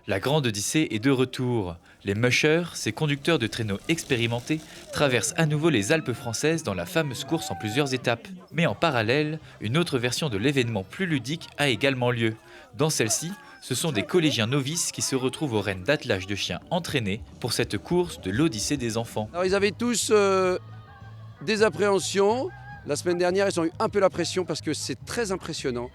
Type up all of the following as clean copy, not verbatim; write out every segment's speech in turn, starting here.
La Grande Odyssée est de retour. Les mushers, ces conducteurs de traîneaux expérimentés, traversent à nouveau les Alpes françaises dans la fameuse course en plusieurs étapes. Mais en parallèle, une autre version de l'événement plus ludique a également lieu. Dans celle-ci, ce sont des collégiens novices qui se retrouvent aux rênes d'attelage de chiens entraînés pour cette course de l'Odyssée des enfants. Alors ils avaient tous des appréhensions. La semaine dernière, ils ont eu un peu la pression parce que c'est très impressionnant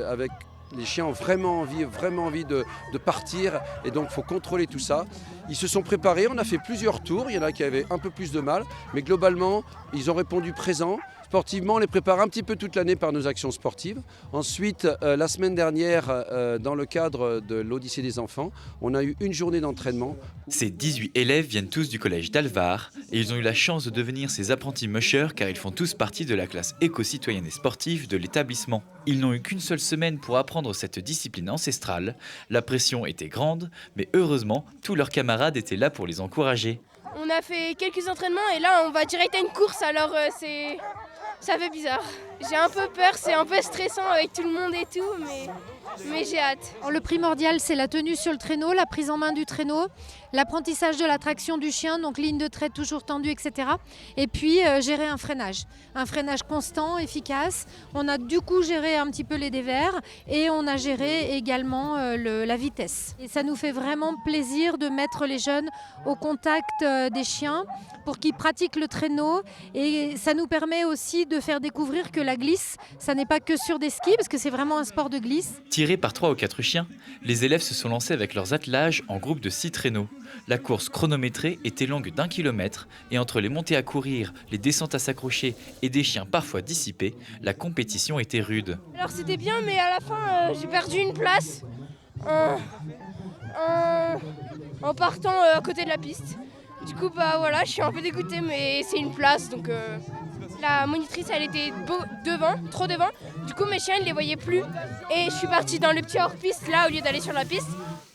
avec les chiens ont vraiment envie de partir et donc il faut contrôler tout ça. Ils se sont préparés, on a fait plusieurs tours, il y en a qui avaient un peu plus de mal, mais globalement, ils ont répondu présent. Sportivement, on les prépare un petit peu toute l'année par nos actions sportives. Ensuite, la semaine dernière, dans le cadre de l'Odyssée des enfants, on a eu une journée d'entraînement. Ces 18 élèves viennent tous du collège d'Alvar et ils ont eu la chance de devenir ces apprentis mushers car ils font tous partie de la classe éco-citoyenne et sportive de l'établissement. Ils n'ont eu qu'une seule semaine pour apprendre cette discipline ancestrale. La pression était grande, mais heureusement, tous leurs camarades étaient là pour les encourager. On a fait quelques entraînements et là on va direct à une course, alors ça fait bizarre. J'ai un peu peur, c'est un peu stressant avec tout le monde et tout, mais j'ai hâte. Le primordial, c'est la tenue sur le traîneau, la prise en main du traîneau, l'apprentissage de la traction du chien, donc ligne de trait toujours tendue, etc. Et puis gérer un freinage constant, efficace. On a du coup géré un petit peu les dévers et on a géré également la vitesse. Et ça nous fait vraiment plaisir de mettre les jeunes au contact des chiens pour qu'ils pratiquent le traîneau, et ça nous permet aussi de faire découvrir que la glisse, ça n'est pas que sur des skis parce que c'est vraiment un sport de glisse. Tirés par 3 ou 4 chiens, les élèves se sont lancés avec leurs attelages en groupe de 6 traîneaux. La course chronométrée était longue d'1 kilomètre et entre les montées à courir, les descentes à s'accrocher et des chiens parfois dissipés, la compétition était rude. Alors c'était bien, mais à la fin j'ai perdu une place en partant à côté de la piste. Du coup voilà, je suis un peu dégoûtée, mais c'est une place donc... La monitrice, elle était devant, trop devant. Du coup, mes chiens, ils ne les voyaient plus. Et je suis partie dans le petit hors-piste, là, au lieu d'aller sur la piste.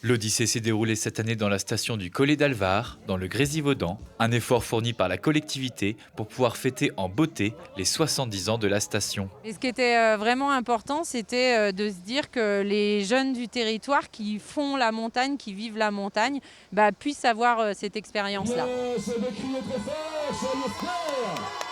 L'Odyssée s'est déroulée cette année dans la station du Collet d'Alvar, dans le Grésivaudan. Un effort fourni par la collectivité pour pouvoir fêter en beauté les 70 ans de la station. Et ce qui était vraiment important, c'était de se dire que les jeunes du territoire qui font la montagne, qui vivent la montagne, puissent avoir cette expérience-là. Je vais crier très fort, soyez frères.